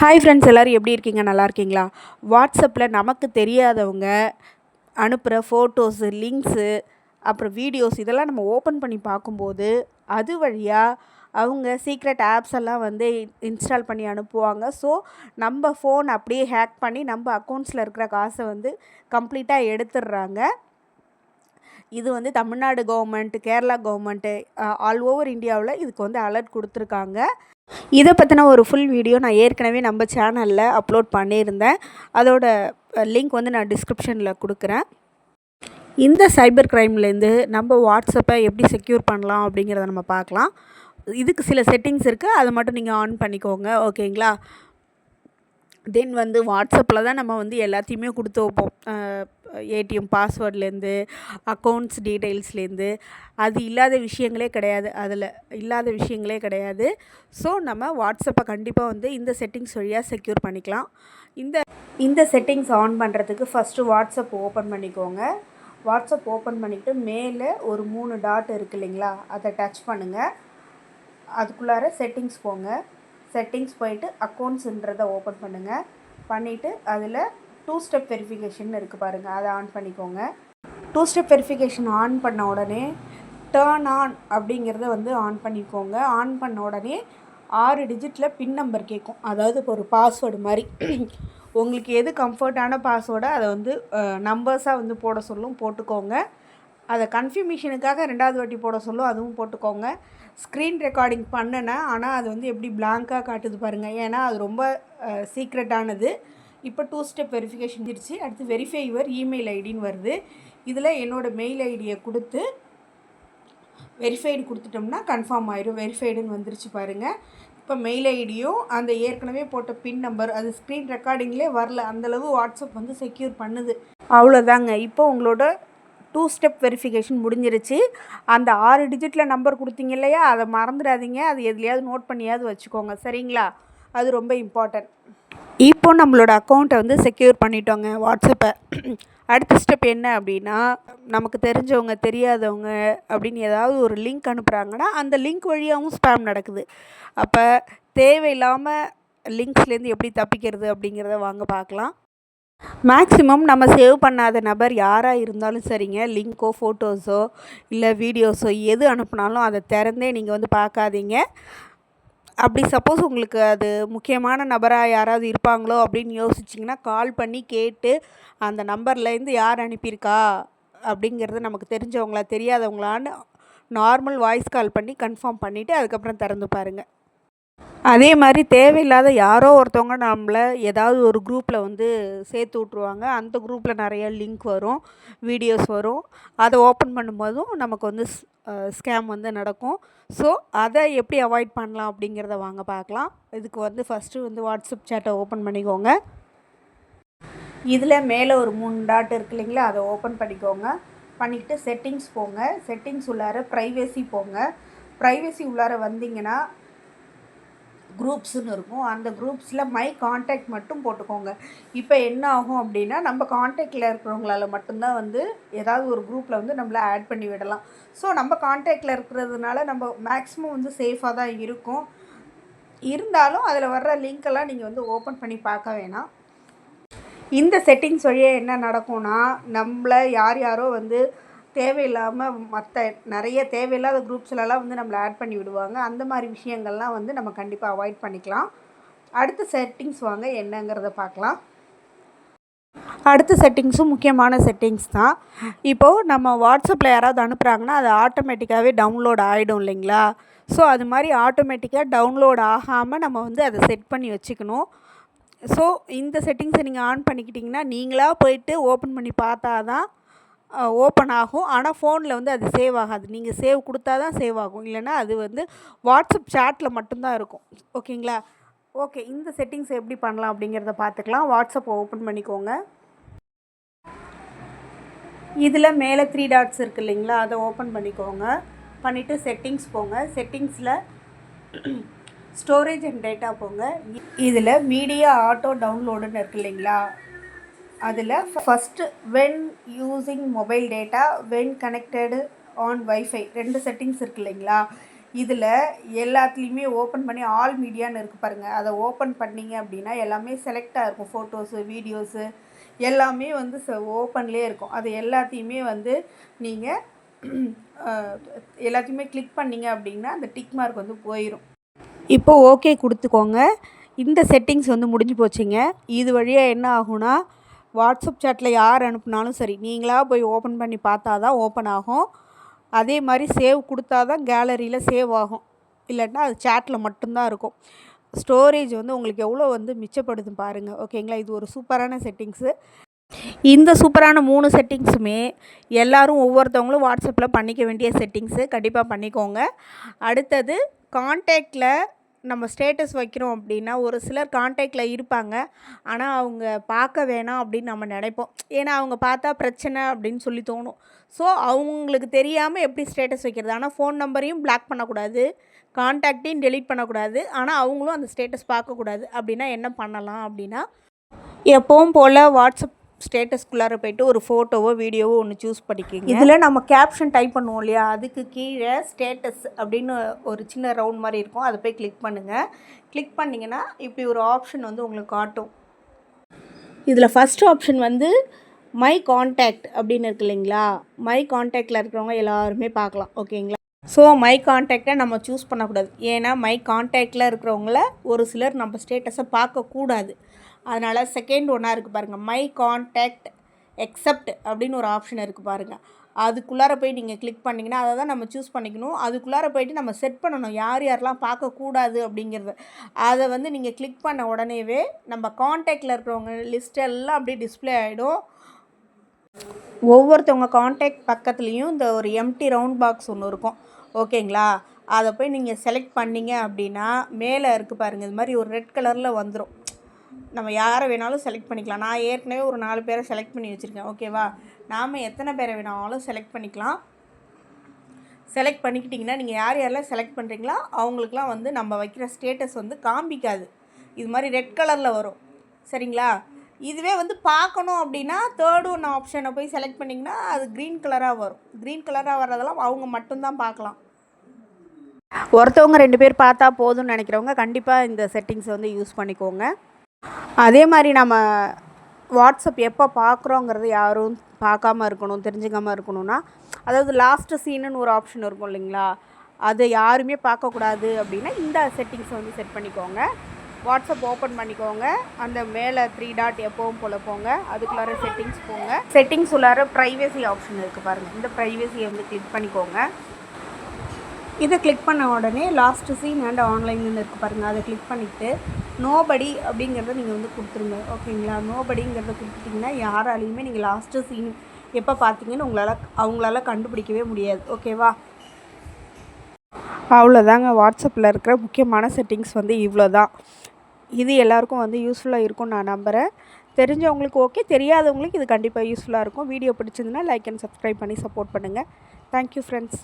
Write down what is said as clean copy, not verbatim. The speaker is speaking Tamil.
ஹாய் ஃப்ரெண்ட்ஸ், எல்லோரும் எப்படி இருக்கீங்க? நல்லா இருக்கீங்களா? வாட்ஸ்அப்பில் நமக்கு தெரியாதவங்க அனுப்புகிற ஃபோட்டோஸு, லிங்க்ஸு, அப்புறம் வீடியோஸ் இதெல்லாம் நம்ம ஓப்பன் பண்ணி பார்க்கும்போது, அது வழியாக அவங்க சீக்ரெட் ஆப்ஸ் எல்லாம் வந்து இன்ஸ்டால் பண்ணி அனுப்புவாங்க. ஸோ நம்ம ஃபோன் அப்படியே ஹேக் பண்ணி நம்ம அக்கௌண்ட்ஸில் இருக்கிற காசை வந்து கம்ப்ளீட்டாக எடுத்துடுறாங்க. இது வந்து Tamil Nadu government, Kerala government, all over இந்தியாவில் இதுக்கு வந்து அலர்ட் கொடுத்துருக்காங்க. இதை பற்றின ஒரு ஃபுல் வீடியோ நான் ஏற்கனவே நம்ம சேனலில் அப்லோட் பண்ணியிருந்தேன். அதோட லிங்க் வந்து நான் டிஸ்கிரிப்ஷனில் கொடுக்குறேன். இந்த சைபர் க்ரைம்லேருந்து நம்ம வாட்ஸ்அப்பை எப்படி செக்யூர் பண்ணலாம் அப்படிங்கிறத நம்ம பார்க்கலாம். இதுக்கு சில செட்டிங்ஸ் இருக்குது, அதை மட்டும் நீங்கள் ஆன் பண்ணிக்கோங்க. ஓகேங்களா? தென் வந்து வாட்ஸ்அப்பில் தான் நம்ம வந்து எல்லாத்தையுமே கொடுத்து வைப்போம். ஏடிஎம் பாஸ்வேர்ட்லேருந்து, அக்கௌண்ட்ஸ் டீட்டெயில்ஸ்லேருந்து, அது இல்லாத விஷயங்களே கிடையாது. அதில் இல்லாத விஷயங்களே கிடையாது. ஸோ நம்ம வாட்ஸ்அப்பை கண்டிப்பாக வந்து இந்த செட்டிங்ஸ் வழியாக செக்யூர் பண்ணிக்கலாம். இந்த செட்டிங்ஸ் ஆன் பண்ணுறதுக்கு ஃபஸ்ட்டு வாட்ஸ்அப் ஓப்பன் பண்ணிக்கோங்க. வாட்ஸ்அப் ஓப்பன் பண்ணிவிட்டு மேலே ஒரு 3 டாட் இருக்குது இல்லைங்களா, அதை டச் பண்ணுங்கள். அதுக்குள்ளார செட்டிங்ஸ் போங்க. செட்டிங்ஸ் போயிட்டு அக்கௌண்ட்ஸுன்றதை ஓப்பன் பண்ணுங்கள். பண்ணிவிட்டு அதில் 2 ஸ்டெப் வெரிஃபிகேஷன் இருக்குது பாருங்கள், அதை ஆன் பண்ணிக்கோங்க. 2 ஸ்டெப் வெரிஃபிகேஷன் ஆன் பண்ண உடனே டர்ன் ஆன் அப்படிங்கிறத வந்து ஆன் பண்ணிக்கோங்க. ஆன் பண்ண உடனே 6 டிஜிட்டில் பின் நம்பர் கேட்கும். அதாவது இப்போ ஒரு பாஸ்வேர்டு மாதிரி உங்களுக்கு எது கம்ஃபர்ட்டான பாஸ்வேர்டை அதை வந்து நம்பர்ஸாக வந்து போட சொல்லும், போட்டுக்கோங்க. அதை கன்ஃபர்மேஷனுக்காக 2வது வாட்டி போட சொல்லும், அதுவும் போட்டுக்கோங்க. ஸ்க்ரீன் ரெக்கார்டிங் பண்ணினேன், ஆனால் அது வந்து எப்படி பிளாங்காக காட்டுது பாருங்கள். ஏன்னா அது ரொம்ப சீக்ரெட்டானது. இப்போ 2 ஸ்டெப் வெரிஃபிகேஷன் இருந்துச்சு. அடுத்து வெரிஃபை யுவர் இமெயில் ஐடின்னு வருது. இதில் என்னோடய மெயில் ஐடியை கொடுத்து வெரிஃபைடு கொடுத்துட்டோம்னா கன்ஃபார்ம் ஆயிடும். வெரிஃபைடுன்னு வந்துருச்சு பாருங்கள். இப்போ மெயில் ஐடியும் அந்த ஏற்கனவே போட்ட பின் நம்பர் அது ஸ்க்ரீன் ரெக்கார்டிங்லேயே வரல. அந்தளவு வாட்ஸ்அப் வந்து செக்யூர் பண்ணுது. அவ்வளோதாங்க. இப்போ உங்களோட 2 ஸ்டெப் வெரிஃபிகேஷன் முடிஞ்சிருச்சு. அந்த 6 டிஜிட்டில் நம்பர் கொடுத்தீங்க இல்லையா, அதை மறந்துடாதீங்க. அது எதுலையாவது நோட் பண்ணியாவது வச்சுக்கோங்க, சரிங்களா? அது ரொம்ப இம்பார்ட்டன்ட். இப்போ நம்மளோட அக்கௌண்ட்டை வந்து செக்யூர் பண்ணிட்டோங்க வாட்ஸ்அப்பை. அடுத்த ஸ்டெப் என்ன அப்படின்னா, நமக்கு தெரிஞ்சவங்க தெரியாதவங்க அப்படின்னு ஏதாவது ஒரு லிங்க் அனுப்புகிறாங்கன்னா அந்த லிங்க் வழியாகவும் ஸ்பேம் நடக்குது. அப்போ தேவையில்லாமல் லிங்க்ஸ்லேருந்து எப்படி தப்பிக்கிறது அப்படிங்கிறத வாங்க பார்க்கலாம். மேக்ஸிமம் நம்ம சேவ் பண்ணாத நபர் யாராக இருந்தாலும் சரிங்க, லிங்க்கோ ஃபோட்டோஸோ இல்லை வீடியோஸோ எது அனுப்புனாலும் அதை திறந்தே நீங்கள் வந்து பார்க்காதீங்க. அப்படி சப்போஸ் உங்களுக்கு அது முக்கியமான நபராக யாராவது இருப்பாங்களோ அப்படின்னு யோசிச்சிங்கன்னா கால் பண்ணி கேட்டு அந்த நம்பர்லேருந்து யார் அனுப்பியிருக்கா அப்படிங்கிறது நமக்கு தெரிஞ்சவங்களா தெரியாதவங்களான்னு நார்மல் வாய்ஸ் கால் பண்ணி கன்ஃபார்ம் பண்ணிவிட்டு அதுக்கப்புறம் திறந்து பாருங்கள். அதே மாதிரி தேவையில்லாத யாரோ ஒருத்தவங்க நம்மளை ஏதாவது ஒரு குரூப்பில் வந்து சேர்த்து விட்ருவாங்க. அந்த குரூப்பில் நிறைய லிங்க் வரும், வீடியோஸ் வரும். அதை ஓப்பன் பண்ணும்போதும் நமக்கு வந்து ஸ்கேம் வந்து நடக்கும். ஸோ அதை எப்படி அவாய்ட் பண்ணலாம் அப்படிங்கிறத வாங்க பார்க்கலாம். இதுக்கு வந்து ஃபஸ்ட்டு வந்து வாட்ஸ்அப் சேட்டை ஓப்பன் பண்ணிக்கோங்க. இதில் மேலே ஒரு 3 டாட் இருக்கு இல்லைங்களா, அதை ஓப்பன் பண்ணிக்கோங்க. பண்ணிக்கிட்டு செட்டிங்ஸ் போங்க. செட்டிங்ஸ் உள்ளார ப்ரைவேசி போங்க. ப்ரைவேசி உள்ளார வந்தீங்கன்னா குரூப்ஸுன்னு இருக்கும். அந்த குரூப்ஸில் மை கான்டாக்ட் மட்டும் போட்டுக்கோங்க. இப்போ என்ன ஆகும் அப்படின்னா, நம்ம கான்டாக்டில் இருக்கிறவங்களால மட்டும்தான் வந்து ஏதாவது ஒரு குரூப்பில் வந்து நம்மளை ஆட் பண்ணி விடலாம். ஸோ நம்ம கான்டாக்டில் இருக்கிறதுனால நம்ம மேக்ஸிமம் வந்து சேஃபாக தான் இருக்கும். இருந்தாலும் அதில் வர்ற லிங்க்கெல்லாம் நீங்கள் வந்து ஓப்பன் பண்ணி பார்க்க வேணாம். இந்த செட்டிங்ஸ் வழியாக என்ன நடக்கும்னா, நம்மளை யாரோ வந்து தேவையில்லாமல் மற்ற நிறைய தேவையில்லாத குரூப்ஸ்லலாம் வந்து நம்மளை ஆட் பண்ணி விடுவாங்க. அந்த மாதிரி விஷயங்கள்லாம் வந்து நம்ம கண்டிப்பாக அவாய்ட் பண்ணிக்கலாம். அடுத்த செட்டிங்ஸ் வாங்க என்னங்கிறத பார்க்கலாம். அடுத்த செட்டிங்ஸும் முக்கியமான செட்டிங்ஸ் தான். இப்போது நம்ம வாட்ஸ்அப்பில் யாராவது அனுப்புகிறாங்கன்னா அது ஆட்டோமேட்டிக்காகவே டவுன்லோட் ஆகிடும் இல்லைங்களா? ஸோ அது மாதிரி ஆட்டோமேட்டிக்காக டவுன்லோட் ஆகாமல் நம்ம வந்து அதை செட் பண்ணி வச்சுக்கணும். ஸோ இந்த செட்டிங்ஸை நீங்கள் ஆன் பண்ணிக்கிட்டிங்கன்னா நீங்களாக போயிட்டு ஓப்பன் பண்ணி பார்த்தா தான் ஓப்பன் ஆகும். ஆனால் ஃபோனில் வந்து அது சேவ் ஆகாது. நீங்கள் சேவ் கொடுத்தா தான் சேவ் ஆகும். இல்லைனா அது வந்து வாட்ஸ்அப் சேட்டில் மட்டும்தான் இருக்கும். ஓகேங்களா? ஓகே, இந்த செட்டிங்ஸ் எப்படி பண்ணலாம் அப்படிங்கிறத பார்த்துக்கலாம். வாட்ஸ்அப் ஓப்பன் பண்ணிக்கோங்க. இதில் மேலே 3 டாட்ஸ் இருக்குது இல்லைங்களா, அதை ஓப்பன் பண்ணிக்கோங்க. பண்ணிவிட்டு செட்டிங்ஸ் போங்க. செட்டிங்ஸில் ஸ்டோரேஜ் அண்ட் டேட்டா போங்க. இதில் மீடியா ஆட்டோ டவுன்லோடுன்னு இருக்குது இல்லைங்களா, அதில் first when using mobile data when connected on wifi 2 settings இருக்குது இல்லைங்களா. இதில் எல்லாத்துலேயுமே ஓப்பன் பண்ணி ஆல் மீடியான்னு இருக்குது பாருங்கள், அதை ஓப்பன் பண்ணிங்க அப்படின்னா எல்லாமே செலக்டாக இருக்கும். ஃபோட்டோஸு, வீடியோஸு எல்லாமே வந்து ஓப்பன்லேயே இருக்கும். அது எல்லாத்தையுமே வந்து நீங்கள் எல்லாத்தையுமே கிளிக் பண்ணிங்க அப்படின்னா அந்த டிக் மார்க் வந்து போயிடும். இப்போ ஓகே கொடுத்துக்கோங்க. இந்த செட்டிங்ஸ் வந்து முடிஞ்சு போச்சுங்க. இது வழியாக என்ன ஆகும்னா, வாட்ஸ்அப் சாட்டில் யார் அனுப்புனாலும் சரி, நீங்களாக போய் ஓப்பன் பண்ணி பார்த்தா தான் ஓப்பன் ஆகும். அதே மாதிரி சேவ் கொடுத்தா தான் கேலரியில் சேவ் ஆகும், இல்லைன்னா அது சேட்டில் மட்டும்தான் இருக்கும். ஸ்டோரேஜ் வந்து உங்களுக்கு எவ்வளோ வந்து மிச்சப்படுது பாருங்கள். ஓகேங்களா, இது ஒரு சூப்பரான செட்டிங்ஸு. இந்த சூப்பரான 3 செட்டிங்ஸுமே எல்லோரும் ஒவ்வொருத்தவங்களும் வாட்ஸ்அப்பில் பண்ணிக்க வேண்டிய செட்டிங்ஸு. கண்டிப்பாக பண்ணிக்கோங்க. அடுத்தது கான்டாக்டில் நம்ம ஸ்டேட்டஸ் வைக்கிறோம் அப்படின்னா ஒரு சிலர் கான்டாக்டில் இருப்பாங்க, ஆனால் அவங்க பார்க்க வேணாம் அப்படின்னு நம்ம நினைப்போம். ஏன்னா அவங்க பார்த்தா பிரச்சனை அப்படின்னு சொல்லி தோணும். ஸோ அவங்களுக்கு தெரியாமல் எப்படி ஸ்டேட்டஸ் வைக்கிறது? ஆனால் ஃபோன் நம்பரையும் பிளாக் பண்ணக்கூடாது, கான்டாக்டையும் டெலீட் பண்ணக்கூடாது, ஆனால் அவங்களும் அந்த ஸ்டேட்டஸ் பார்க்கக்கூடாது. அப்படின்னா என்ன பண்ணலாம் அப்படின்னா, எப்பவும் போல் வாட்ஸ்அப் ஸ்டேட்டஸ்குள்ளார போய்ட்டு ஒரு ஃபோட்டோவோ வீடியோவோ ஒன்று சூஸ் பண்ணிக்கிங்க. இதில் நம்ம கேப்ஷன் டைப் பண்ணுவோம் இல்லையா, அதுக்கு கீழே ஸ்டேட்டஸ் அப்படின்னு ஒரு சின்ன ரவுண்ட் மாதிரி இருக்கும், அதை போய் கிளிக் பண்ணுங்கள். கிளிக் பண்ணிங்கன்னா இப்படி ஒரு ஆப்ஷன் வந்து உங்களுக்கு காட்டும். இதில் ஃபஸ்ட் ஆப்ஷன் வந்து மை கான்டாக்ட் அப்படின்னு இருக்கு இல்லைங்களா, மை கான்டாக்டில் இருக்கிறவங்க எல்லாருமே பார்க்கலாம். ஓகேங்களா, ஸோ மை கான்டாக்டை நம்ம சூஸ் பண்ணக்கூடாது. ஏன்னா மை கான்டாக்டில் இருக்கிறவங்கள ஒரு சிலர் நம்ம ஸ்டேட்டஸை பார்க்கக்கூடாது. அதனால் செகண்ட் ஒன்றா இருக்குது பாருங்கள், மை கான்டாக்ட் எக்ஸப்ட் அப்படின்னு ஒரு ஆப்ஷன் இருக்குது பாருங்கள். அதுக்குள்ளார போய் நீங்கள் கிளிக் பண்ணிங்கன்னா அதை தான் நம்ம சூஸ் பண்ணிக்கணும். அதுக்குள்ளார போய்ட்டு நம்ம செட் பண்ணணும் யார் யாரெல்லாம் பார்க்கக்கூடாது அப்படிங்கிறது. அதை வந்து நீங்கள் கிளிக் பண்ண உடனேவே நம்ம கான்டாக்டில் இருக்கிறவங்க லிஸ்ட் எல்லாம் அப்படியே டிஸ்பிளே ஆகிடும். ஒவ்வொருத்தவங்க கான்டாக்ட் பக்கத்துலேயும் இந்த ஒரு எம்டி ரவுண்ட் பாக்ஸ் ஒன்று இருக்கும். ஓகேங்களா, அதை போய் நீங்கள் செலக்ட் பண்ணிங்க அப்படின்னா மேலே இருக்குது பாருங்கள், இது மாதிரி ஒரு ரெட் கலரில் வந்துடும். நம்ம யாரை வேணாலும் செலக்ட் பண்ணிக்கலாம். நான் ஏற்கனவே ஒரு 4 பேரை செலக்ட் பண்ணி வச்சுருக்கேன். ஓகேவா, நாம் எத்தனை பேரை வேணாலும் செலக்ட் பண்ணிக்கலாம். செலக்ட் பண்ணிக்கிட்டிங்கன்னா நீங்கள் யார் யாரெல்லாம் செலக்ட் பண்ணுறீங்களோ அவங்களுக்குலாம் வந்து நம்ம வைக்கிற ஸ்டேட்டஸ் வந்து காமிக்காது, இது மாதிரி ரெட் கலரில் வரும். சரிங்களா, இதுவே வந்து பார்க்கணும் அப்படின்னா தேர்டு ஒன்று ஆப்ஷனை போய் செலக்ட் பண்ணிங்கன்னா அது க்ரீன் கலராக வரும். க்ரீன் கலராக வர்றதெல்லாம் அவங்க மட்டும்தான் பார்க்கலாம். ஒருத்தவங்க 2 பேர் பார்த்தா போதும்னு நினைக்கிறவங்க கண்டிப்பாக இந்த செட்டிங்ஸை வந்து யூஸ் பண்ணிக்கோங்க. அதே மாதிரி நம்ம வாட்ஸ்அப் எப்போ பார்க்குறோங்கிறது யாரும் பார்க்காம இருக்கணும், தெரிஞ்சுக்காமல் இருக்கணும்னா, அதாவது லாஸ்ட்டு சீனுன்னு ஒரு ஆப்ஷன் இருக்கும் இல்லைங்களா, அதை யாருமே பார்க்கக்கூடாது அப்படின்னா இந்த செட்டிங்ஸை வந்து செட் பண்ணிக்கோங்க. வாட்ஸ்அப் ஓப்பன் பண்ணிக்கோங்க, அந்த மேலே 3 டாட் எப்பவும் போல் போங்க, அதுக்குள்ளார செட்டிங்ஸ் போங்க. செட்டிங்ஸ் உள்ளார ப்ரைவசி ஆப்ஷன் இருக்குது பாருங்கள், இந்த ப்ரைவசியை வந்து கிளிக் பண்ணிக்கோங்க. இதை கிளிக் பண்ண உடனே லாஸ்ட்டு சீன் அண்ட் ஆன்லைன்னு இருக்குது பாருங்கள், அதை கிளிக் பண்ணிவிட்டு நோபடி அப்படிங்கிறத நீங்கள் வந்து கொடுத்துருங்க. ஓகேங்களா, நோபடிங்கிறத கொடுத்துட்டிங்கன்னா யாராலையுமே நீங்கள் லாஸ்ட்டு சீன் எப்போ பார்த்தீங்கன்னு அவங்களால கண்டுபிடிக்கவே முடியாது. ஓகேவா, அவ்வளோதாங்க. வாட்ஸ்அப்பில் இருக்கிற முக்கியமான செட்டிங்ஸ் வந்து இவ்வளோ தான். இது எல்லாேருக்கும் வந்து யூஸ்ஃபுல்லாக இருக்கும்னு நான் நம்புகிறேன். தெரிஞ்சவங்களுக்கு ஓகே, தெரியாதவங்களுக்கு இது கண்டிப்பாக யூஸ்ஃபுல்லாக இருக்கும். வீடியோ பிடிச்சிருந்துன்னா லைக் அண்ட் சப்ஸ்கிரைப் பண்ணி சப்போர்ட் பண்ணுங்கள். Thank you friends.